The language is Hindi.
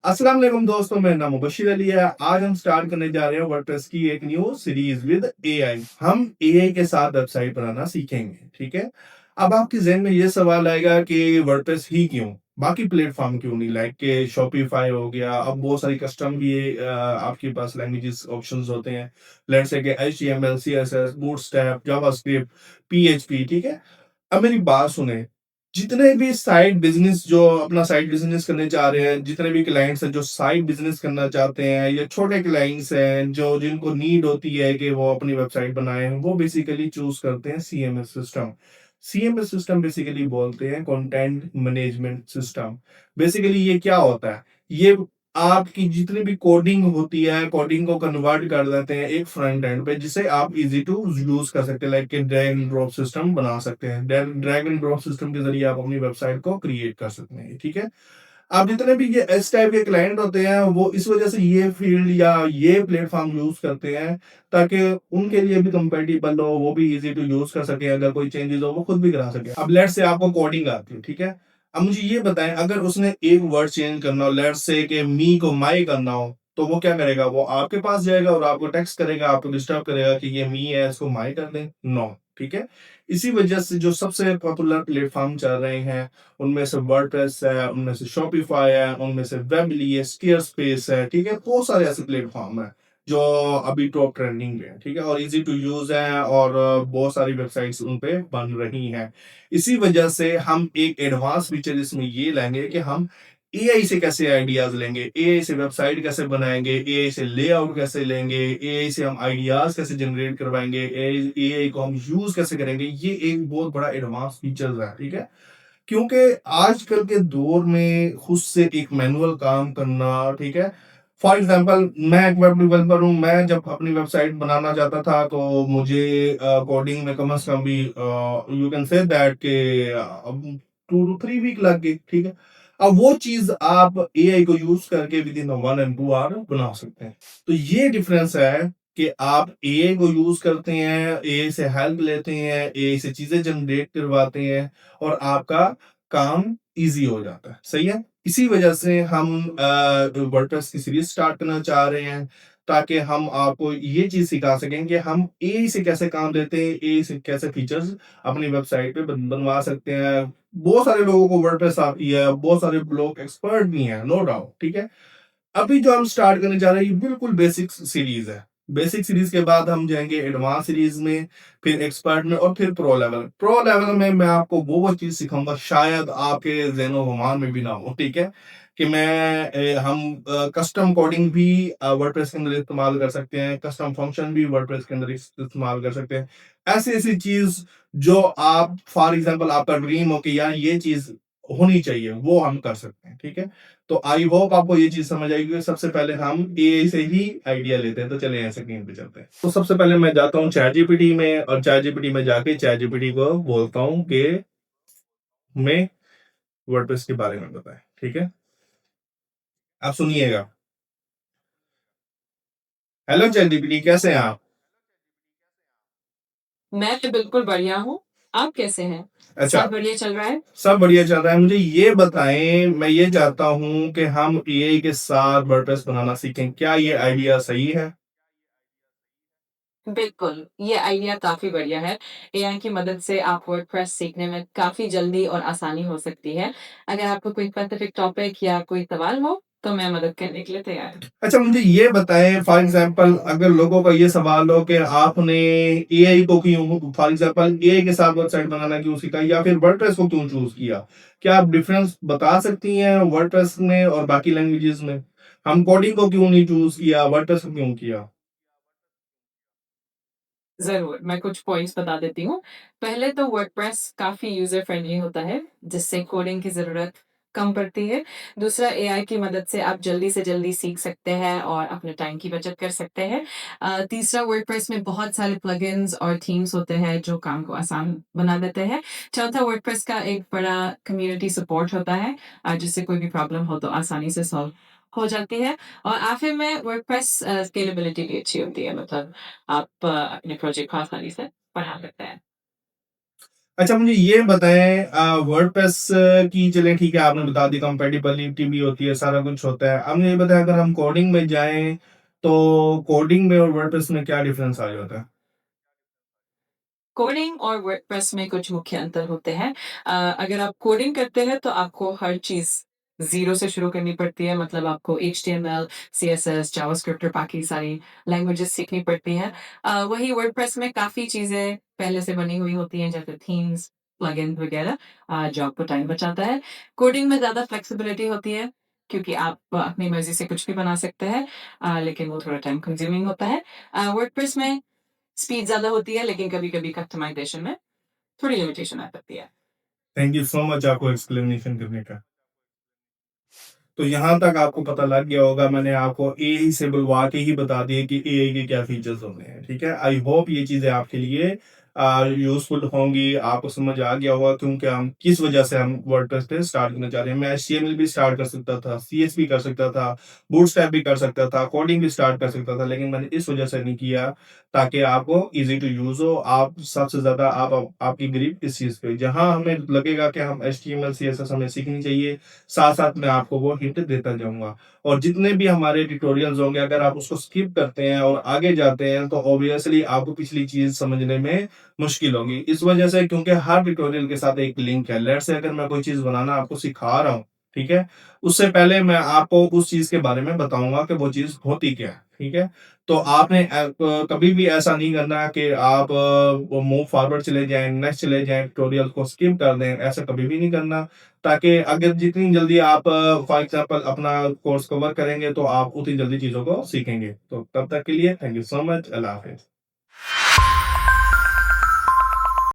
अस्सलाम वालेकुम दोस्तों, मेरा नाम मुबशिर अली है। आज हम स्टार्ट करने जा रहे हैं वर्डप्रेस की एक न्यू सीरीज विद एआई। हम एआई के साथ वेबसाइट बनाना सीखेंगे, ठीक है? अब आपके ज़हन में ये सवाल आएगा कि वर्डप्रेस ही क्यों? बाकी प्लेटफ़ॉर्म क्यों नहीं? लाइक के शॉपिफ़ाई हो गया, अब बहुत सारी कस्टम भी आपके पास लैंग्वेजेस ऑप्शंस होते हैं। लेट्स से कि HTML, CSS, bootstrap, JavaScript, PHP, ठीक है? अब मेरी बात सुने, जितने भी साइड बिज़नेस जो अपना साइड बिज़नेस करने चाह रहे हैं, जितने भी क्लाइंट्स हैं जो साइड बिज़नेस करना चाहते हैं या छोटे क्लाइंट्स हैं जो जिनको नीड होती है कि वो अपनी वेबसाइट बनाएँ, वो बेसिकली चूज़ करते हैं CMS system. CMS system basically बोलते हैं कंटेंट मैनेजमेंट सिस्टम। बेसिकली ये क्या होता है? ये आपकी जितनी भी कोडिंग होती है, कोडिंग को कन्वर्ट कर देते हैं एक फ्रंट एंड पे जिसे आप ईज़ी टू यूज़ कर सकते हैं लाइक कि ड्रैग एंड ड्रॉप सिस्टम बना सकते हैं। ड्रैग एंड ड्रॉप सिस्टम के ज़रिए आप अपनी वेबसाइट को क्रिएट कर सकते हैं, ठीक है? अब जितने भी ये इस टाइप के क्लाइंट होते हैं, वो इस वजह से ये फ़ील्ड या ये प्लेटफ़ॉर्म यूज़ करते हैं, ताकि उनके लिए भी कंपैटिबल हो, वो भी ईज़ी टू यूज़ कर सकें, अगर कोई चेंजेज़ हो, वो खुद भी करा सकें। अब लेट्स से आपको कोडिंग आती है, ठीक है? अब मुझे ये बताएँ, अगर उसने एक वर्ड चेंज करना हो, लेट्स से कि मी को माई करना हो, तो वो क्या करेगा? वो आपके पास जाएगा और आपको टेक्स्ट करेगा, आपको डिस्टर्ब करेगा कि ये मी है, इसको माई कर दें? नो, ठीक है? इसी वजह से जो सबसे पॉपुलर प्लेटफ़ॉर्म चल रहे हैं, उनमें से वर्डप्रेस है, उनमें से शॉपिफ़ाई है, उनमें से वेबली है, स्क्वेयरस्पेस है, ठीक है? बहुत सारे ऐसे प्लेटफ़ॉर्म हैं, जो अभी टॉप ट्रेंडिंग पे हैं, ठीक है? और ईज़ी टू यूज़ हैं और बहुत सारी वेबसाइट्स उन पे बन रही हैं। इसी वजह से हम एक एडवांस फीचर इसमें ये लाएँगे कि हम एआई से कैसे आइडियाज़ लेंगे, एआई से वेबसाइट कैसे बनाएँगे, एआई से लेआउट कैसे लेंगे, एआई से हम आइडियाज़ कैसे जनरेट करवाएँगे, एआई एआई को हम यूज़ कैसे करेंगे, ये एक बहुत बड़ा एडवांस फीचर्स है, ठीक है? क्योंकि आजकल के दौर में खुद से एक मैनुअल काम करना, ठीक है? फॉर एग्ज़ाम्पल मैं एक वेब डेवलपर हूँ, मैं जब अपनी वेबसाइट बनाना चाहता था तो मुझे कोडिंग में कम से कम भी यू कैन से दैट कि 2 टू 3 वीक लग गए, ठीक है? अब वो चीज़ आप एआई को यूज़ करके विदिन 1 एंड 2 आवर बना सकते हैं। तो ये डिफरेंस है कि आप एआई को यूज़ करते हैं, एआई से हेल्प लेते हैं, एआई से चीज़ें जनरेट करवाते हैं और आपका काम ईज़ी हो जाता है, सही है? इसी वजह से हम वर्डप्रेस की सीरीज़ स्टार्ट करना चाह रहे हैं, ताकि हम आपको ये चीज़ सिखा सकें कि हम एआई से कैसे काम लेते हैं, एआई से कैसे फीचर्स अपनी वेबसाइट पे बनवा सकते हैं। बहुत सारे लोगों को वर्डप्रेस आती है, बहुत सारे लोग एक्सपर्ट भी हैं, नो डाउट, ठीक है? अभी जो हम स्टार्ट करने जा रहे हैं, ये बिल्कुल बेसिक सीरीज़ है। बेसिक सीरीज़ के बाद हम जाएँगे एडवांस सीरीज़ में, फिर एक्सपर्ट में और फिर प्रो लेवल। प्रो लेवल में मैं आपको वो चीज़ सिखाऊँगा शायद आपके ज़हन-ओ-ग़ुमान में भी ना हो, ठीक है? कि हम कस्टम कोडिंग भी वर्डप्रेस के अंदर इस्तेमाल कर सकते हैं, कस्टम फंक्शन भी वर्डप्रेस के अंदर इस्तेमाल कर सकते हैं। ऐसी-ऐसी चीज़ जो आप फॉर एग्ज़ाम्पल आपका ड्रीम हो कि यार ये चीज़ होनी चाहिए, वो हम कर सकते हैं, ठीक है? तो आई होप आपको ये चीज़ समझ आएगी कि सबसे पहले हम एआई से ही आइडिया लेते हैं, तो चलिए ऐसे स्क्रीन पे चलते हैं। तो सबसे पहले मैं जाता हूँ चैटजीपीटी में और चैटजीपीटी में जाके चैटजीपीटी को बोलता हूँ कि हमें वर्डप्रेस के बारे में बताएँ, ठीक है? आप सुनिएगा। हेलो चैटजीपीटी कैसे हैं आप? मैं तो बिल्कुल बढ़िया हूँ। आप कैसे हैं? अच्छा, सब बढ़िया चल रहा है? सब बढ़िया चल रहा है। मुझे ये बताएँ, मैं ये चाहता हूँ कि हम एआई के साथ वर्डप्रेस बनाना सीखें। क्या ये आइडिया सही है? बिल्कुल, ये आइडिया काफ़ी बढ़िया है। एआई की मदद से आप वर्डप्रेस सीखने में काफ़ी जल्दी और आसानी हो सकती है। अगर आपको कोई स्पेसिफिक टॉपिक या कोई सवाल हो, तो मैं मदद करने के लिए तैयार हूँ। अच्छा मुझे ये बताएँ फॉर एग्ज़ाम्पल अगर लोगों का ये सवाल हो कि आपने एआई को क्यों फॉर एग्ज़ाम्पल एआई के साथ वेबसाइट बनाना क्यों सीखा या फिर वर्डप्रेस को क्यों चूज़ किया? क्या आप डिफ़रेंस बता सकती हैं वर्डप्रेस में और बाकी लैंग्वेजेज़ में? हम कोडिंग को क्यों नहीं चूज़ किया, वर्डप्रेस को क्यों किया? ज़रूर, मैं कुछ पॉइंट्स बता देती हूँ। पहले तो वर्डप्रेस काफ़ी यूज़र फ्रेंडली होता है, जिससे कोडिंग की ज़रूरत कम पड़ती है। दूसरा एआई की मदद से आप जल्दी से जल्दी सीख सकते हैं और अपने टाइम की बचत कर सकते हैं। तीसरा वर्डप्रेस में बहुत सारे प्लगइन्स और थीम्स होते हैं जो काम को आसान बना देते हैं। चौथा वर्डप्रेस का एक बड़ा कम्युनिटी सपोर्ट होता है जिससे कोई भी प्रॉब्लम हो तो आसानी से सॉल्व हो जाती है। और आखिर में वर्डप्रेस स्केलेबिलिटी भी अच्छी होती है मतलब आप अपने प्रोजेक्ट को आसानी से बढ़ा सकते हैं। अच्छा मुझे ये बताएँ वर्डप्रेस की चलें ठीक है आपने बता दी कंपैटिबिलिटी भी होती है, सारा कुछ होता है। अब मुझे ये बताएँ अगर हम कोडिंग में जाएँ, तो कोडिंग में और वर्डप्रेस में क्या डिफरेंस आ जाता है? कोडिंग और वर्डप्रेस में कुछ मुख्य अंतर होते हैं। अगर आप कोडिंग करते हैं तो आपको हर चीज़ ज़ीरो से शुरू करनी पड़ती है, मतलब आपको एचटीएमएल, सीएसएस, जावास्क्रिप्ट और बाकी सारी लैंग्वेजेस सीखनी पड़ती हैं। वहीं वर्डप्रेस में काफ़ी चीज़ें पहले से बनी हुई होती हैं, जैसे थीम्स, प्लगइन वगैरह, जो आपको टाइम बचाता है। कोडिंग में ज़्यादा फ्लेक्सिबिलिटी होती है, क्योंकि आप अपनी मर्ज़ी से कुछ भी बना सकते हैं, लेकिन वो थोड़ा टाइम कंज्यूमिंग होता है। वर्डप्रेस में स्पीड ज़्यादा होती है, लेकिन कभी-कभी कस्टमाइज़ेशन में थोड़ी लिमिटेशन आ सकती है। थैंक यू सो मच आपको एक्सप्लेनेशन करने का। तो यहाँ तक आपको पता लग गया होगा मैंने आपको एआई से बुलवा के ही बता दिए कि एआई के क्या फीचर्स होते हैं, ठीक है? आई होप ये चीज़ें आपके लिए यूज़फुल होंगी, आपको समझ आ गया होगा क्योंकि हम किस वजह से हम वर्डप्रेस पे स्टार्ट करना चाह रहे हैं। मैं एचटीएमएल भी स्टार्ट कर सकता था, सीएस भी कर सकता था, बूटस्ट्रैप भी कर सकता था, कोडिंग भी स्टार्ट कर सकता था, लेकिन मैंने इस वजह से नहीं किया ताकि आपको ईज़ी टू यूज़ हो। आप सबसे ज़्यादा आपकी ग्रिप इस चीज़ पे जहाँ हमें लगेगा कि हम एचटीएमएल, सीएसएस हमें सीखनी चाहिए, साथ-साथ मैं आपको वो हिंट देता जाऊँगा और जितने भी हमारे ट्यूटोरियल्स होंगे अगर आप उसको स्किप करते हैं और आगे जाते हैं तो ऑब्वियसली आपको पिछली चीज़ समझने में मुश्किल होगी। इस वजह से क्योंकि हर ट्यूटोरियल के साथ एक लिंक है। लेट्स से अगर मैं कोई चीज़ बनाना आपको सिखा रहा हूँ, ठीक है? उससे पहले मैं आपको उस चीज़ के बारे में बताऊँगा कि वो चीज़ होती क्या है, ठीक है? तो आपने कभी भी ऐसा नहीं करना कि आप मूव फॉरवर्ड चले जाएँ, नेक्स्ट चले जाएँ, ट्यूटोरियल को स्किप कर दें, ऐसा कभी भी नहीं करना। ताकि अगर जितनी जल्दी आप फॉर एग्ज़ाम्पल अपना कोर्स कवर करेंगे, तो आप उतनी जल्दी चीज़ों को सीखेंगे। तो तब तक के लिए थैंक यू सो मच। अल्लाह हाफ़िज़।